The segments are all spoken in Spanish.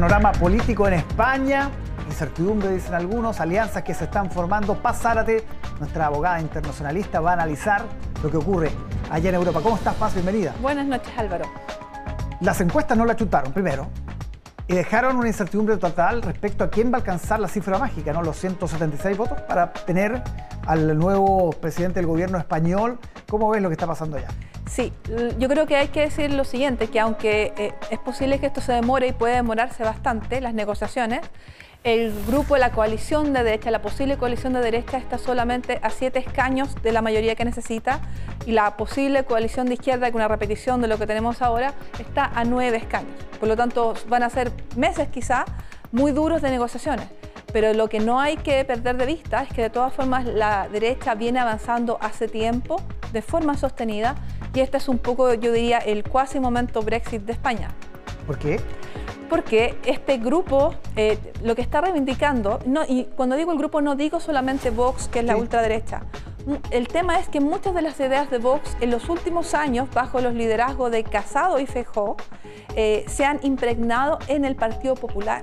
Panorama político en España, incertidumbre dicen algunos, alianzas que se están formando. Paz Zárate, nuestra abogada internacionalista, va a analizar lo que ocurre allá en Europa. ¿Cómo estás, Paz? Bienvenida. Buenas noches, Álvaro. Las encuestas no la chutaron, primero, y dejaron una incertidumbre total respecto a quién va a alcanzar la cifra mágica, ¿no? Los 176 votos para tener al nuevo presidente del gobierno español. ¿Cómo ves lo que está pasando allá? Sí, yo creo que hay que decir lo siguiente, que aunque es posible que esto se demore y puede demorarse bastante, las negociaciones, el grupo, la coalición de derecha, la posible coalición de derecha está solamente a 7 escaños de la mayoría que necesita, y la posible coalición de izquierda, con una repetición de lo que tenemos ahora, está a 9 escaños. Por lo tanto, van a ser meses quizá muy duros de negociaciones. Pero lo que no hay que perder de vista es que de todas formas la derecha viene avanzando hace tiempo de forma sostenida, y este es un poco, yo diría, el cuasi momento Brexit de España. ¿Por qué? Porque este grupo lo que está reivindicando, y cuando digo el grupo no digo solamente Vox, que es la ultraderecha. El tema es que muchas de las ideas de Vox en los últimos años, bajo los liderazgos de Casado y Feijóo, se han impregnado en el Partido Popular.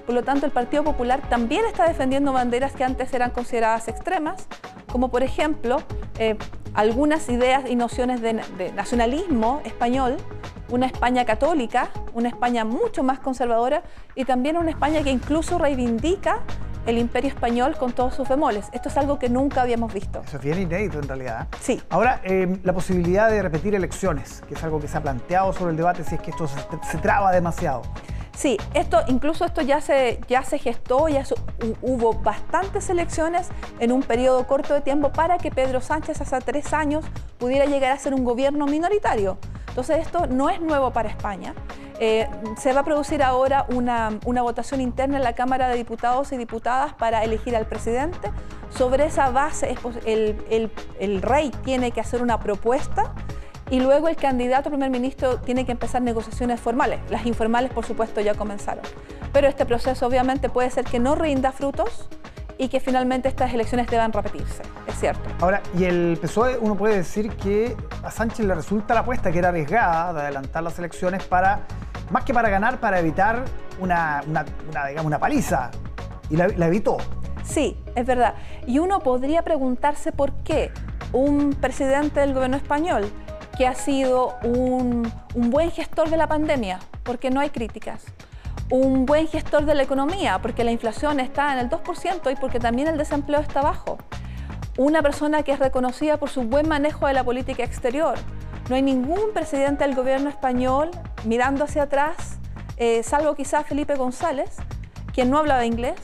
Por lo tanto, el Partido Popular también está defendiendo banderas que antes eran consideradas extremas, como por ejemplo algunas ideas y nociones de nacionalismo español, una España católica, una España mucho más conservadora, y también una España que incluso reivindica el imperio español con todos sus bemoles. Esto es algo que nunca habíamos visto. Eso es bien inédito en realidad. Sí. Ahora, la posibilidad de repetir elecciones, que es algo que se ha planteado sobre el debate, si es que esto se traba demasiado. Sí, incluso esto ya se gestó, hubo bastantes elecciones en un periodo corto de tiempo para que Pedro Sánchez hace 3 años pudiera llegar a ser un gobierno minoritario. Entonces esto no es nuevo para España. Se va a producir ahora una votación interna en la Cámara de Diputados y Diputadas para elegir al presidente. Sobre esa base el rey tiene que hacer una propuesta, y luego el candidato a primer ministro tiene que empezar negociaciones formales. Las informales, por supuesto, ya comenzaron. Pero este proceso obviamente puede ser que no rinda frutos y que finalmente estas elecciones deban repetirse, es cierto. Ahora, y el PSOE, uno puede decir que a Sánchez le resulta la apuesta, que era arriesgada, de adelantar las elecciones más que para ganar, para evitar una paliza. Y la evitó. Sí, es verdad. Y uno podría preguntarse por qué un presidente del gobierno español, que ha sido un buen gestor de la pandemia, porque no hay críticas, un buen gestor de la economía, porque la inflación está en el 2% y porque también el desempleo está bajo, una persona que es reconocida por su buen manejo de la política exterior. No hay ningún presidente del gobierno español, mirando hacia atrás, salvo quizás Felipe González, quien no hablaba inglés,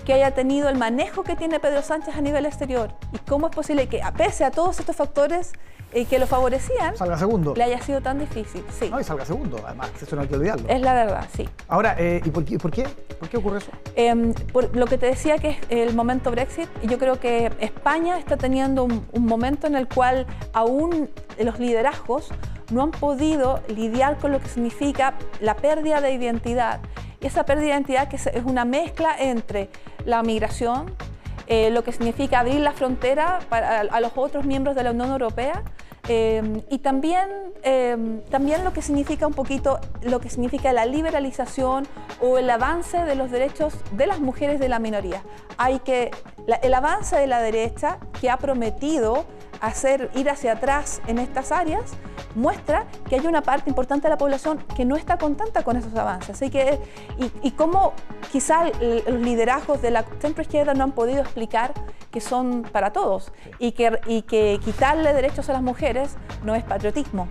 que haya tenido el manejo que tiene Pedro Sánchez a nivel exterior. ¿Y cómo es posible que, pese a todos estos factores que lo favorecían, salga segundo? Le haya sido tan difícil. Sí. No, y salga segundo, además, eso no hay que olvidarlo. Es la verdad, sí. Ahora, ¿y por qué? ¿Por qué ocurre eso? Por lo que te decía, que es el momento Brexit, yo creo que España está teniendo un momento en el cual aún los liderazgos no han podido lidiar con lo que significa la pérdida de identidad. Y esa pérdida de identidad que es una mezcla entre la migración, lo que significa abrir la frontera a los otros miembros de la Unión Europea, y también lo que significa un poquito, lo que significa la liberalización o el avance de los derechos de las mujeres de la minoría. El avance de la derecha, que ha prometido ir hacia atrás en estas áreas, muestra que hay una parte importante de la población que no está contenta con esos avances. Así que, y cómo quizá los liderazgos de la centroizquierda no han podido explicar que son para todos, y que quitarle derechos a las mujeres no es patriotismo.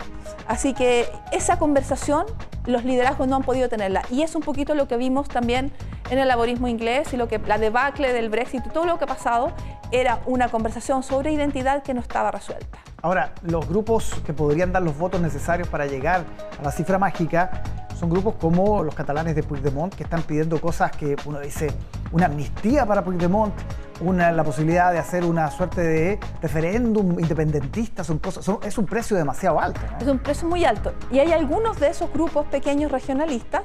Así que esa conversación los liderazgos no han podido tenerla, y es un poquito lo que vimos también en el laborismo inglés, y la debacle del Brexit, todo lo que ha pasado era una conversación sobre identidad que no estaba resuelta. Ahora, los grupos que podrían dar los votos necesarios para llegar a la cifra mágica son grupos como los catalanes de Puigdemont, que están pidiendo cosas que uno dice, una amnistía para Puigdemont, la posibilidad de hacer una suerte de referéndum independentista, es un precio demasiado alto, ¿no? Es un precio muy alto. Y hay algunos de esos grupos pequeños regionalistas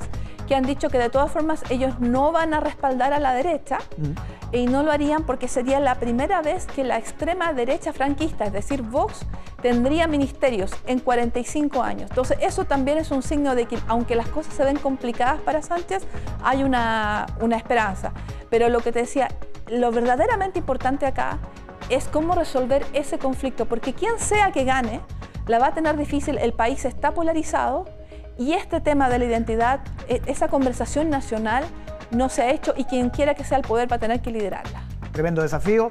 que han dicho que de todas formas ellos no van a respaldar a la derecha y no lo harían porque sería la primera vez que la extrema derecha franquista, es decir, Vox, tendría ministerios en 45 años. Entonces eso también es un signo de que aunque las cosas se ven complicadas para Sánchez, hay una esperanza. Pero lo que te decía, lo verdaderamente importante acá es cómo resolver ese conflicto, porque quien sea que gane, la va a tener difícil, el país está polarizado y este tema de la identidad, esa conversación nacional no se ha hecho y quien quiera que sea el poder va a tener que liderarla. Tremendo desafío.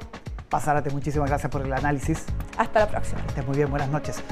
Paz Zárate, muchísimas gracias por el análisis. Hasta la próxima. Que estés muy bien, buenas noches.